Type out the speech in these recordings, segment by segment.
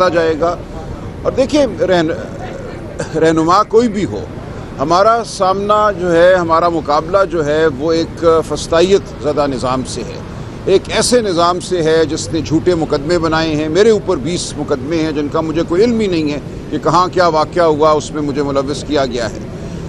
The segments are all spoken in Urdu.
جائے گا। اور دیکھیں رہنما کوئی بھی ہو، ہمارا سامنا جو ہے، ہمارا مقابلہ جو ہے وہ ایک فسطائیت زدہ نظام سے ہے، ایک ایسے نظام سے ہے جس نے جھوٹے مقدمے بنائے ہیں۔ میرے اوپر 20 مقدمے ہیں جن کا مجھے کوئی علم ہی نہیں ہے کہ کہاں کیا واقعہ ہوا، اس میں مجھے ملوث کیا گیا ہے۔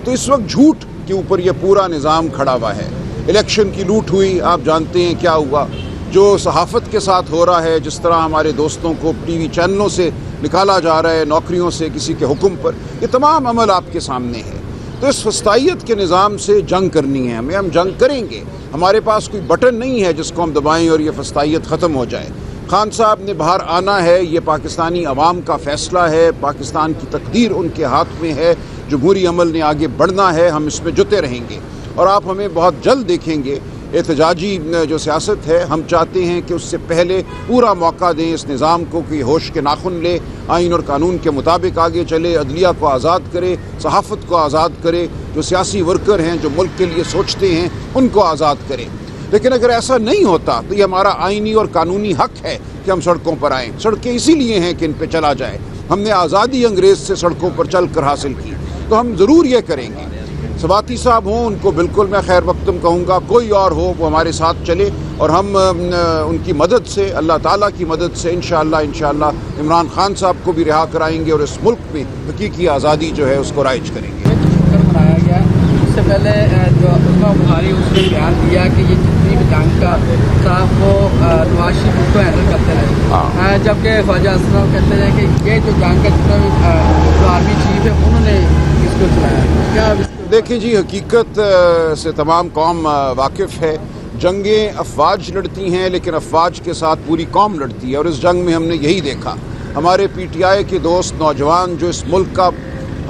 تو اس وقت جھوٹ کے اوپر یہ پورا نظام کھڑا ہوا ہے۔ الیکشن کی لوٹ ہوئی، آپ جانتے ہیں کیا ہوا، جو صحافت کے ساتھ ہو رہا ہے، جس طرح ہمارے دوستوں کو ٹی وی چینلوں سے نکالا جا رہا ہے، نوکریوں سے کسی کے حکم پر، یہ تمام عمل آپ کے سامنے ہے۔ تو اس فسطائیت کے نظام سے جنگ کرنی ہے ہمیں، ہم جنگ کریں گے۔ ہمارے پاس کوئی بٹن نہیں ہے جس کو ہم دبائیں اور یہ فسطائیت ختم ہو جائے۔ خان صاحب نے باہر آنا ہے، یہ پاکستانی عوام کا فیصلہ ہے، پاکستان کی تقدیر ان کے ہاتھ میں ہے، جمہوری عمل نے آگے بڑھنا ہے، ہم اس میں جتے رہیں گے۔ اور آپ ہمیں بہت جلد دیکھیں گے۔ احتجاجی جو سیاست ہے، ہم چاہتے ہیں کہ اس سے پہلے پورا موقع دیں اس نظام کو کہ ہوش کے ناخن لے، آئین اور قانون کے مطابق آگے چلے، عدلیہ کو آزاد کرے، صحافت کو آزاد کرے، جو سیاسی ورکر ہیں جو ملک کے لیے سوچتے ہیں ان کو آزاد کرے۔ لیکن اگر ایسا نہیں ہوتا تو یہ ہمارا آئینی اور قانونی حق ہے کہ ہم سڑکوں پر آئیں۔ سڑکیں اسی لیے ہیں کہ ان پہ چلا جائے۔ ہم نے آزادی انگریز سے سڑکوں پر چل کر حاصل کی، تو ہم ضرور یہ کریں گے۔ سواتی صاحب ہوں، ان کو بالکل میں خیر مقدم کہوں گا، کوئی اور ہو وہ ہمارے ساتھ چلے، اور ہم ان کی مدد سے، اللہ تعالیٰ کی مدد سے انشاءاللہ عمران خان صاحب کو بھی رہا کرائیں گے اور اس ملک میں حقیقی آزادی جو ہے اس کو رائج کریں گے۔ منایا گیا اس سے پہلے جو عثمان بخاری اس نے بیان دیا کہ یہ جتنی بھی جنگ کا تھا وہ نواز شریف اس کو ہینڈل کرتے رہے، جبکہ خواجہ اسلم کہتے ہیں کہ یہ جو جنگ کا جتنا بھی جو آرمی چیف ہے انہوں نے اس کو چلایا۔ کیا دیکھیں جی، حقیقت سے تمام قوم واقف ہے۔ جنگیں افواج لڑتی ہیں، لیکن افواج کے ساتھ پوری قوم لڑتی ہے، اور اس جنگ میں ہم نے یہی دیکھا۔ ہمارے پی ٹی آئی کے دوست نوجوان، جو اس ملک کا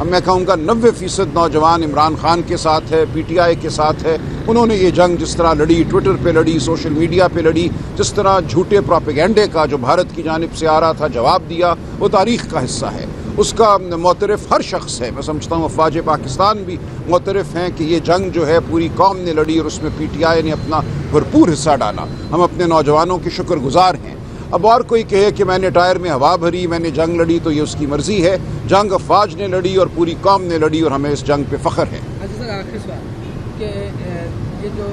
میں کہوں گا 90% نوجوان عمران خان کے ساتھ ہے، پی ٹی آئی کے ساتھ ہے، انہوں نے یہ جنگ جس طرح لڑی، ٹویٹر پہ لڑی، سوشل میڈیا پہ لڑی، جس طرح جھوٹے پروپیگنڈے کا جو بھارت کی جانب سے آ رہا تھا جواب دیا، وہ تاریخ کا حصہ ہے۔ اس کا معترف ہر شخص ہے۔ میں سمجھتا ہوں افواج پاکستان بھی معترف ہیں کہ یہ جنگ جو ہے پوری قوم نے لڑی، اور اس میں پی ٹی آئی نے اپنا بھرپور حصہ ڈالا۔ ہم اپنے نوجوانوں کے شکر گزار ہیں۔ اب اور کوئی کہے کہ میں نے ٹائر میں ہوا بھری، میں نے جنگ لڑی، تو یہ اس کی مرضی ہے۔ جنگ افواج نے لڑی اور پوری قوم نے لڑی، اور ہمیں اس جنگ پہ فخر ہے۔ اچھا سر، آخری سوال کہ یہ جو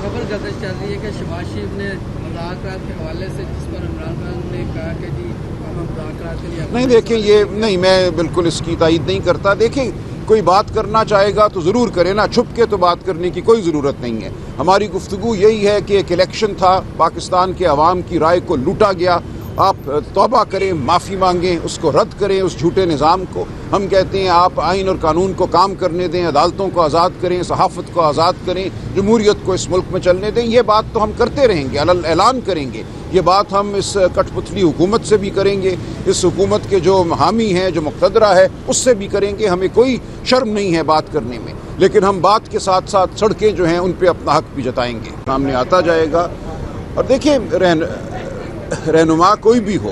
خبر گردش چل رہی ہے کہ شہباز شریف نے مذاکرات کے حوالے سے، جس پر عمران خان نے کہا کہ جی ہم مذاکرات کے لیے نہیں، دیکھیں یہ نہیں، میں بالکل اس کی تائید نہیں کرتا۔ دیکھیں کوئی بات کرنا چاہے گا تو ضرور کرے نا، چھپ کے تو بات کرنے کی کوئی ضرورت نہیں ہے۔ ہماری گفتگو یہی ہے کہ ایک الیکشن تھا، پاکستان کے عوام کی رائے کو لوٹا گیا، آپ توبہ کریں، معافی مانگیں، اس کو رد کریں، اس جھوٹے نظام کو۔ ہم کہتے ہیں آپ آئین اور قانون کو کام کرنے دیں، عدالتوں کو آزاد کریں، صحافت کو آزاد کریں، جمہوریت کو اس ملک میں چلنے دیں۔ یہ بات تو ہم کرتے رہیں گے، اعلان کریں گے۔ یہ بات ہم اس کٹ پتلی حکومت سے بھی کریں گے، اس حکومت کے جو حامی ہیں، جو مقتدرہ ہے، اس سے بھی کریں گے۔ ہمیں کوئی شرم نہیں ہے بات کرنے میں، لیکن ہم بات کے ساتھ ساتھ سڑکیں جو ہیں ان پہ اپنا حق بھی جتائیں گے، سامنے آتا جائے گا۔ اور دیکھیں رہنما کوئی بھی ہو،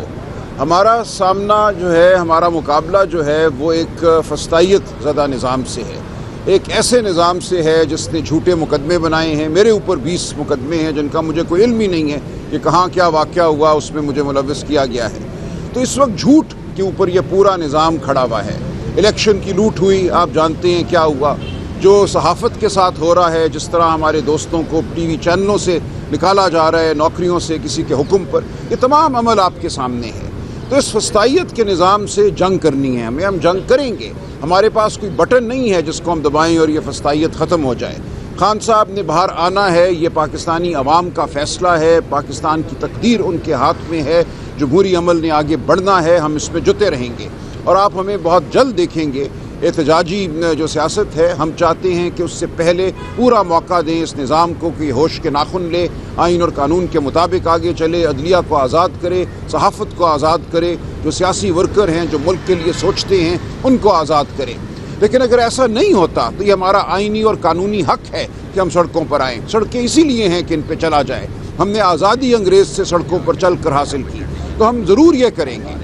ہمارا سامنا جو ہے، ہمارا مقابلہ جو ہے وہ ایک فسطائیت زدہ نظام سے ہے، ایک ایسے نظام سے ہے جس نے جھوٹے مقدمے بنائے ہیں۔ میرے اوپر 20 مقدمے ہیں جن کا مجھے کوئی علم ہی نہیں ہے کہ کہاں کیا واقعہ ہوا، اس میں مجھے ملوث کیا گیا ہے۔ تو اس وقت جھوٹ کے اوپر یہ پورا نظام کھڑا ہوا ہے۔ الیکشن کی لوٹ ہوئی، آپ جانتے ہیں کیا ہوا، جو صحافت کے ساتھ ہو رہا ہے، جس طرح ہمارے دوستوں کو ٹی وی چینلوں سے نکالا جا رہا ہے، نوکریوں سے کسی کے حکم پر، یہ تمام عمل آپ کے سامنے ہے۔ تو اس فسطائیت کے نظام سے جنگ کرنی ہے ہمیں، ہم جنگ کریں گے۔ ہمارے پاس کوئی بٹن نہیں ہے جس کو ہم دبائیں اور یہ فسطائیت ختم ہو جائے۔ خان صاحب نے باہر آنا ہے، یہ پاکستانی عوام کا فیصلہ ہے، پاکستان کی تقدیر ان کے ہاتھ میں ہے، جمہوری عمل نے آگے بڑھنا ہے، ہم اس میں جتے رہیں گے۔ اور آپ ہمیں بہت جلد دیکھیں گے۔ احتجاجی جو سیاست ہے، ہم چاہتے ہیں کہ اس سے پہلے پورا موقع دیں اس نظام کو کہ ہوش کے ناخن لے، آئین اور قانون کے مطابق آگے چلے، عدلیہ کو آزاد کرے، صحافت کو آزاد کرے، جو سیاسی ورکر ہیں جو ملک کے لیے سوچتے ہیں ان کو آزاد کرے۔ لیکن اگر ایسا نہیں ہوتا تو یہ ہمارا آئینی اور قانونی حق ہے کہ ہم سڑکوں پر آئیں۔ سڑکیں اسی لیے ہیں کہ ان پہ چلا جائے۔ ہم نے آزادی انگریز سے سڑکوں پر چل کر حاصل کی، تو ہم ضرور یہ کریں گے۔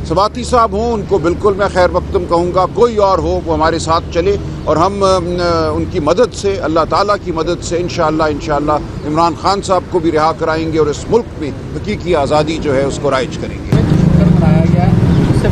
سواتی صاحب ہوں، ان کو بالکل میں خیر مقدم کہوں گا، کوئی اور ہو وہ ہمارے ساتھ چلے، اور ہم ان کی مدد سے، اللہ تعالیٰ کی مدد سے انشاءاللہ عمران خان صاحب کو بھی رہا کرائیں گے، اور اس ملک میں حقیقی آزادی جو ہے اس کو رائج کریں گے۔ منایا گیا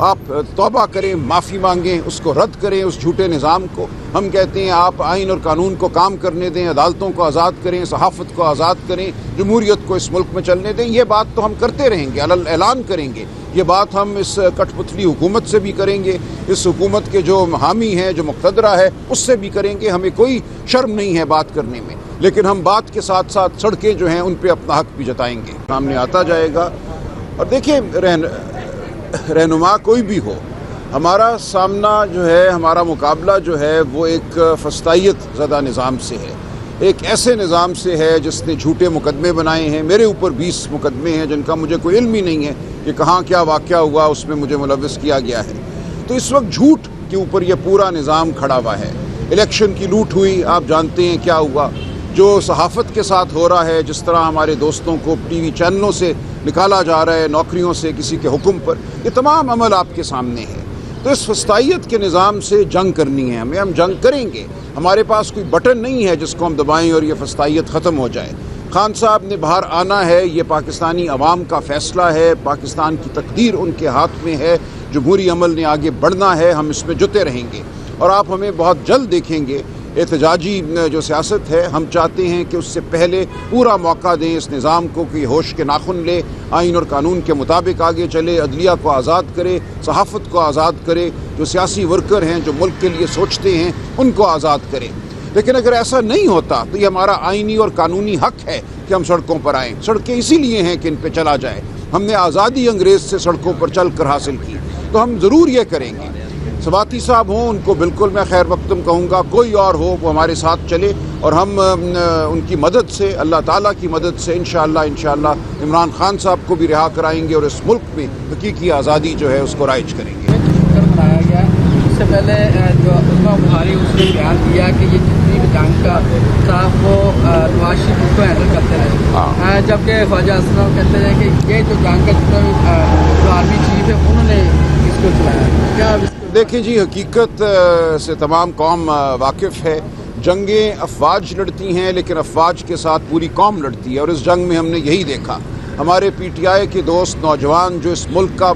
آپ توبہ کریں, معافی مانگیں, اس کو رد کریں, اس جھوٹے نظام کو. ہم کہتے ہیں آپ آئین اور قانون کو کام کرنے دیں, عدالتوں کو آزاد کریں, صحافت کو آزاد کریں, جمہوریت کو اس ملک میں چلنے دیں. یہ بات تو ہم کرتے رہیں گے, اعلان کریں گے. یہ بات ہم اس کٹ پتلی حکومت سے بھی کریں گے, اس حکومت کے جو حامی ہیں, جو مقتدرہ ہے, اس سے بھی کریں گے. ہمیں کوئی شرم نہیں ہے بات کرنے میں, لیکن ہم بات کے ساتھ ساتھ سڑکیں جو ہیں ان پہ اپنا حق بھی جتائیں گے. سامنے آتا جائے گا. اور دیکھیں, رہنما کوئی بھی ہو, ہمارا سامنا جو ہے, ہمارا مقابلہ جو ہے وہ ایک فسطائیت زدہ نظام سے ہے, ایک ایسے نظام سے ہے جس نے جھوٹے مقدمے بنائے ہیں. میرے اوپر 20 مقدمے ہیں جن کا مجھے کوئی علم ہی نہیں ہے کہ کہاں کیا واقعہ ہوا, اس میں مجھے ملوث کیا گیا ہے. تو اس وقت جھوٹ کے اوپر یہ پورا نظام کھڑا ہوا ہے. الیکشن کی لوٹ ہوئی, آپ جانتے ہیں کیا ہوا. جو صحافت کے ساتھ ہو رہا ہے, جس طرح ہمارے دوستوں کو ٹی وی چینلوں سے نکالا جا رہا ہے, نوکریوں سے کسی کے حکم پر, یہ تمام عمل آپ کے سامنے ہے. تو اس فسطائیت کے نظام سے جنگ کرنی ہے ہمیں, ہم جنگ کریں گے. ہمارے پاس کوئی بٹن نہیں ہے جس کو ہم دبائیں اور یہ فسطائیت ختم ہو جائے. خان صاحب نے باہر آنا ہے, یہ پاکستانی عوام کا فیصلہ ہے, پاکستان کی تقدیر ان کے ہاتھ میں ہے. جمہوری عمل نے آگے بڑھنا ہے, ہم اس میں جتے رہیں گے. اور آپ ہمیں بہت جلد دیکھیں گے. احتجاجی جو سیاست ہے, ہم چاہتے ہیں کہ اس سے پہلے پورا موقع دیں اس نظام کو کہ ہوش کے ناخن لے, آئین اور قانون کے مطابق آگے چلے, عدلیہ کو آزاد کرے, صحافت کو آزاد کرے, جو سیاسی ورکر ہیں, جو ملک کے لیے سوچتے ہیں, ان کو آزاد کرے. لیکن اگر ایسا نہیں ہوتا تو یہ ہمارا آئینی اور قانونی حق ہے کہ ہم سڑکوں پر آئیں. سڑکیں اسی لیے ہیں کہ ان پہ چلا جائے. ہم نے آزادی انگریز سے سڑکوں پر چل کر حاصل کی, تو ہم ضرور یہ کریں گے. سواتی صاحب ہوں, ان کو بالکل میں خیر مقدم کہوں گا, کوئی اور ہو وہ ہمارے ساتھ چلے, اور ہم ان کی مدد سے, اللہ تعالیٰ کی مدد سے انشاءاللہ عمران خان صاحب کو بھی رہا کرائیں گے, اور اس ملک میں حقیقی آزادی جو ہے اس کو رائج کریں گے. منایا گیا, اس سے پہلے جو عثمان بخاری اس نے بیان دیا کہ یہ جتنی بھی جنگ کا تھا وہ نواز شریف اس کو ہینڈل کرتے رہے, جبکہ خواجہ اسلم کہتے ہیں کہ یہ جو جنگ کا جتنا بھی جو آرمی چیف ہے انہوں نے اس کو چلایا. کیا دیکھیں جی, حقیقت سے تمام قوم واقف ہے. جنگیں افواج لڑتی ہیں, لیکن افواج کے ساتھ پوری قوم لڑتی ہے, اور اس جنگ میں ہم نے یہی دیکھا. ہمارے پی ٹی آئی کے دوست نوجوان, جو اس ملک کا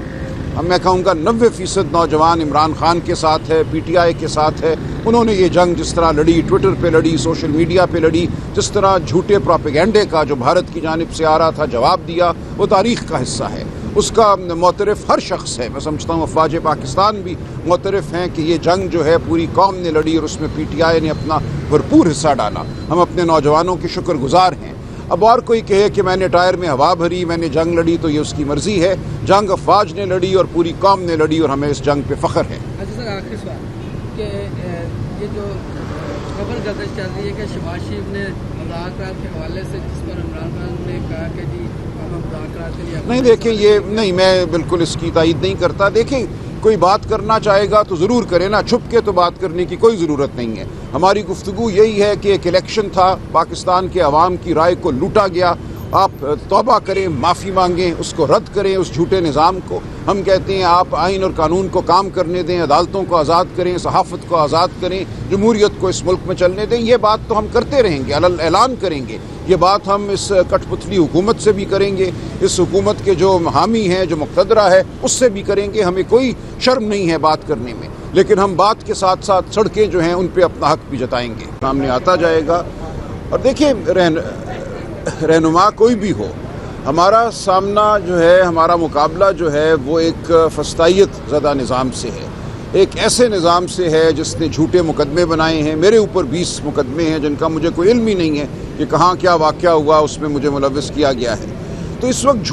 میں کہوں گا 90% نوجوان عمران خان کے ساتھ ہے, پی ٹی آئی کے ساتھ ہے, انہوں نے یہ جنگ جس طرح لڑی, ٹویٹر پہ لڑی, سوشل میڈیا پہ لڑی, جس طرح جھوٹے پروپیگنڈے کا جو بھارت کی جانب سے آ رہا تھا جواب دیا, وہ تاریخ کا حصہ ہے. اس کا معترف ہر شخص ہے. میں سمجھتا ہوں افواج پاکستان بھی معترف ہیں کہ یہ جنگ جو ہے پوری قوم نے لڑی, اور اس میں پی ٹی آئی نے اپنا بھرپور حصہ ڈالا. ہم اپنے نوجوانوں کے شکر گزار ہیں. اب اور کوئی کہے کہ میں نے ٹائر میں ہوا بھری, میں نے جنگ لڑی, تو یہ اس کی مرضی ہے. جنگ افواج نے لڑی اور پوری قوم نے لڑی, اور ہمیں اس جنگ پہ فخر ہے. اچھا سر, آخری سوال کہ یہ جو خبر گردش چل رہی ہے کہ شہباز شریف نے مذاکرات کے حوالے سے, جس پر عمران خان نے کہا کہ جی ہم مذاکرات کے لیے نہیں, دیکھیں یہ نہیں, میں بالکل اس کی تائید نہیں کرتا. دیکھیں, کوئی بات کرنا چاہے گا تو ضرور کرے نا, چھپ کے تو بات کرنے کی کوئی ضرورت نہیں ہے. ہماری گفتگو یہی ہے کہ ایک الیکشن تھا, پاکستان کے عوام کی رائے کو لوٹا گیا. آپ توبہ کریں, معافی مانگیں, اس کو رد کریں, اس جھوٹے نظام کو. ہم کہتے ہیں آپ آئین اور قانون کو کام کرنے دیں, عدالتوں کو آزاد کریں, صحافت کو آزاد کریں, جمہوریت کو اس ملک میں چلنے دیں. یہ بات تو ہم کرتے رہیں گے, اعلان کریں گے. یہ بات ہم اس کٹ پتلی حکومت سے بھی کریں گے, اس حکومت کے جو حامی ہیں, جو مقتدرہ ہے, اس سے بھی کریں گے. ہمیں کوئی شرم نہیں ہے بات کرنے میں, لیکن ہم بات کے ساتھ ساتھ سڑکیں جو ہیں ان پہ اپنا حق بھی جتائیں گے. سامنے آتا جائے گا. اور دیکھیں, رہنما کوئی بھی ہو, ہمارا سامنا جو ہے, ہمارا مقابلہ جو ہے وہ ایک فسطائیت زدہ نظام سے ہے, ایک ایسے نظام سے ہے جس نے جھوٹے مقدمے بنائے ہیں. میرے اوپر 20 مقدمے ہیں جن کا مجھے کوئی علم ہی نہیں ہے کہ کہاں کیا واقعہ ہوا, اس میں مجھے ملوث کیا گیا ہے. تو اس وقت